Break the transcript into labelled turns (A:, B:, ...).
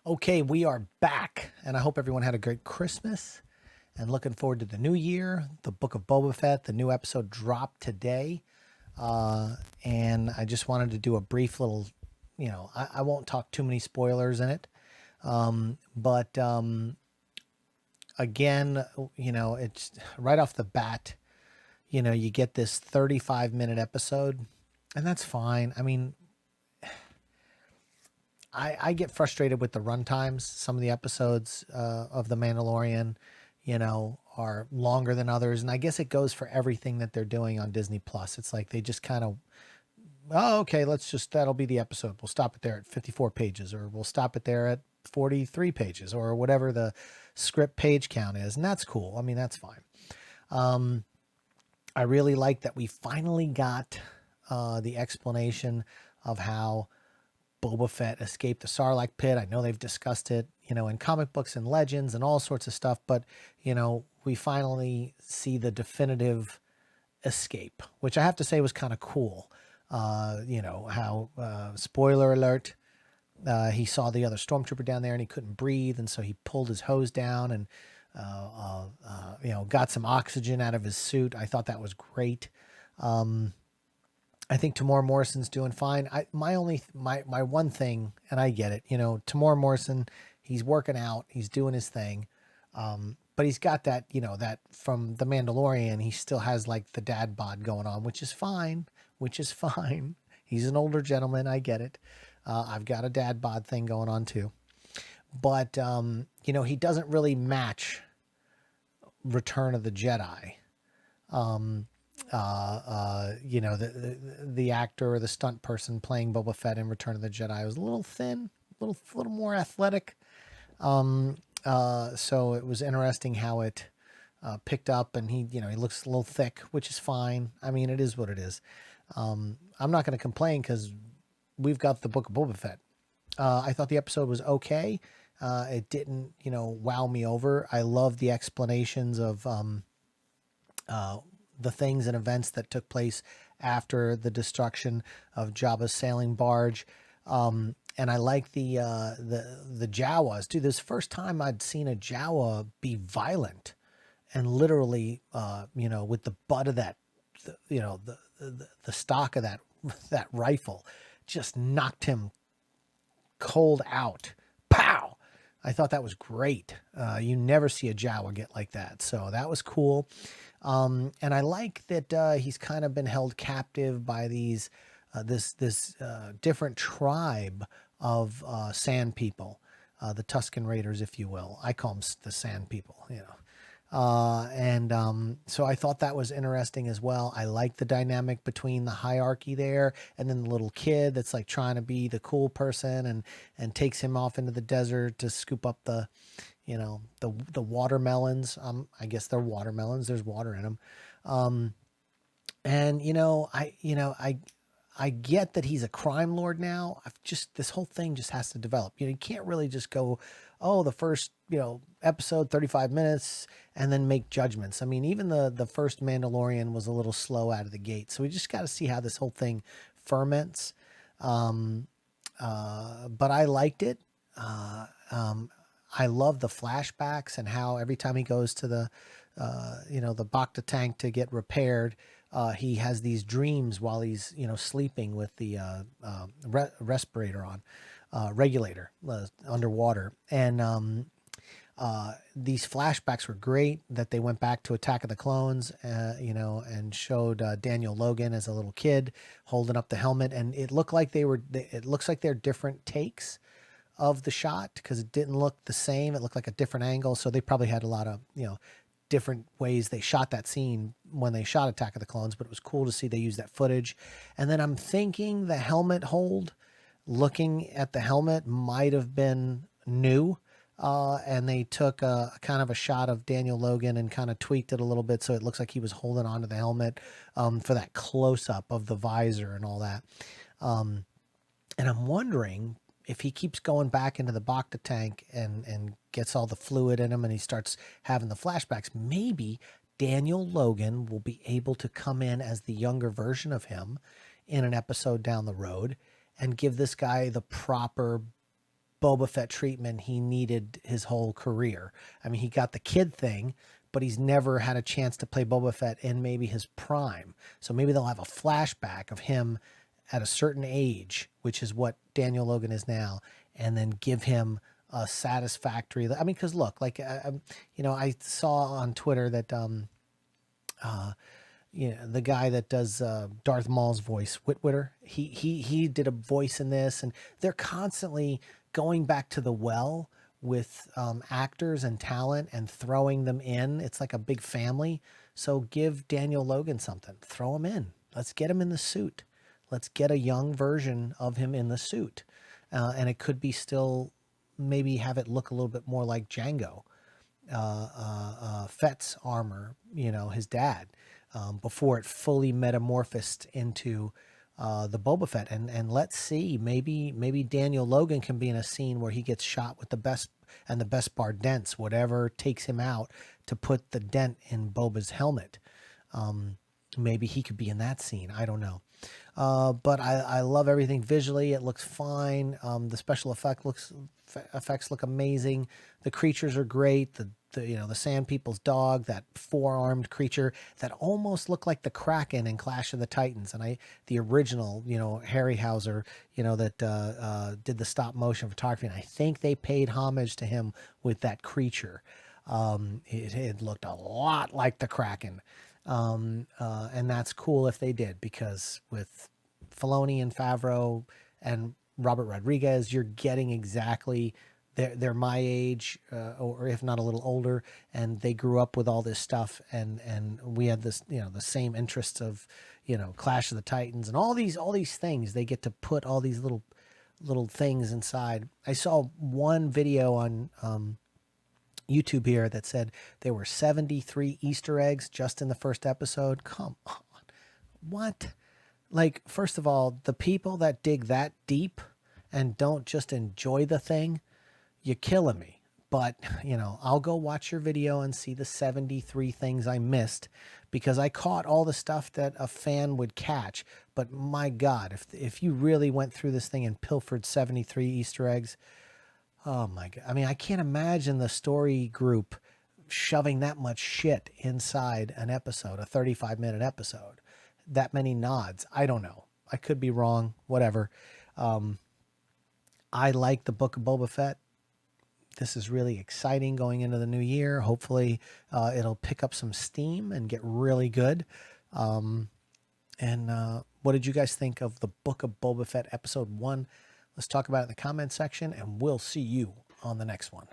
A: Okay, we are back, and I hope everyone had a great Christmas and looking forward to the new year. The Book of Boba Fett, the new episode dropped today. And I just wanted to do a brief little, I won't talk too many spoilers in it. But again, it's right off the bat, you get this 35-minute episode, and that's fine. I mean, I get frustrated with the run times. Some of the episodes of The Mandalorian, are longer than others. And I guess it goes for everything that they're doing on Disney Plus. It's like they just kind of, oh, okay, that'll be the episode. We'll stop it there at 54 pages, or we'll stop it there at 43 pages, or whatever the script page count is. And that's cool. I mean, that's fine. I really like that we finally got the explanation of how Boba Fett escaped the Sarlacc pit. I know they've discussed it, in comic books and legends and all sorts of stuff, but, we finally see the definitive escape, which I have to say was kind of cool. How, spoiler alert, he saw the other stormtrooper down there and he couldn't breathe. And so he pulled his hose down and, got some oxygen out of his suit. I thought that was great. I think Tamora Morrison's doing fine. My one thing, and I get it, Tamora Morrison, he's working out, he's doing his thing. But he's got that, that from The Mandalorian, he still has like the dad bod going on, which is fine, He's an older gentleman. I get it. I've got a dad bod thing going on too. But, he doesn't really match Return of the Jedi. The actor or the stunt person playing Boba Fett in Return of the Jedi was a little thin, a little more athletic. So it was interesting how it picked up, and he looks a little thick, which is fine. I mean, it is what it is. I'm not going to complain because we've got the Book of Boba Fett. I thought the episode was okay. It didn't, wow me over. I love the explanations of the things and events that took place after the destruction of Jabba's sailing barge. And I like the Jawas. Dude, this is the first time I'd seen a Jawa be violent and literally, with the butt of that, the stock of that rifle just knocked him cold out. Pow! I thought that was great. You never see a Jawa get like that. So that was cool. And I like that he's kind of been held captive by these this different tribe of sand people, the Tusken Raiders, if you will. I call them the sand people, so I thought that was interesting as well. I like the dynamic between the hierarchy there and then the little kid that's like trying to be the cool person and takes him off into the desert to scoop up the watermelons. I guess they're watermelons. There's water in them. I get that he's a crime lord now. This whole thing just has to develop. You can't really just go, oh, the first, episode 35 minutes and then make judgments. I mean, even the first Mandalorian was a little slow out of the gate. So we just got to see how this whole thing ferments. But I liked it. I love the flashbacks and how every time he goes to the Bacta tank to get repaired, he has these dreams while he's, sleeping with the respirator on, regulator underwater. And these flashbacks were great that they went back to Attack of the Clones, and showed Daniel Logan as a little kid holding up the helmet. And it looked like it looks like they're different takes of the shot because it didn't look the same. It looked like a different angle. So they probably had a lot of, different ways they shot that scene when they shot Attack of the Clones, but it was cool to see they use that footage. And then I'm thinking the helmet hold, looking at the helmet, might have been new. And they took a kind of a shot of Daniel Logan and kind of tweaked it a little bit so it looks like he was holding onto the helmet for that close-up of the visor and all that. And I'm wondering if he keeps going back into the Bacta tank and gets all the fluid in him and he starts having the flashbacks, maybe Daniel Logan will be able to come in as the younger version of him in an episode down the road and give this guy the proper Boba Fett treatment he needed his whole career. I mean, he got the kid thing, but he's never had a chance to play Boba Fett in maybe his prime. So maybe they'll have a flashback of him at a certain age, which is what Daniel Logan is now, and then give him a satisfactory. I mean, because look, like I saw on Twitter that the guy that does Darth Maul's voice, Whitwitter, he did a voice in this, and they're constantly going back to the well with actors and talent and throwing them in. It's like a big family. So give Daniel Logan something. Throw him in. Let's get him in the suit. Let's get a young version of him in the suit. And it could be still, maybe have it look a little bit more like Jango Fett's armor, his dad, before it fully metamorphosed into the Boba Fett. And let's see, maybe Daniel Logan can be in a scene where he gets shot with the Bespar dents, whatever takes him out to put the dent in Boba's helmet. Maybe he could be in that scene. I don't know. But I love everything visually. It looks fine. The special effects look amazing. The creatures are great. The Sand People's dog, that 4-armed creature that almost looked like the Kraken in Clash of the Titans, and the original, Harryhauser, that did the stop motion photography, and I think they paid homage to him with that creature. It looked a lot like the Kraken. And that's cool if they did, because with Filoni and Favreau and Robert Rodriguez, you're getting exactly, they're my age, or if not a little older, and they grew up with all this stuff, and we had this, the same interests of, Clash of the Titans and all these things. They get to put all these little things inside. I saw one video on YouTube here that said there were 73 Easter eggs just in the first episode. Come on. What? Like, first of all, the people that dig that deep and don't just enjoy the thing, you're killing me. But, I'll go watch your video and see the 73 things I missed, because I caught all the stuff that a fan would catch. But my God, if you really went through this thing and pilfered 73 Easter eggs, oh my God. I mean, I can't imagine the story group shoving that much shit inside an episode, a 35-minute episode. That many nods. I don't know. I could be wrong. Whatever. I like the Book of Boba Fett. This is really exciting going into the new year. Hopefully it'll pick up some steam and get really good. And what did you guys think of the Book of Boba Fett episode 1? Let's talk about it in the comment section, and we'll see you on the next one.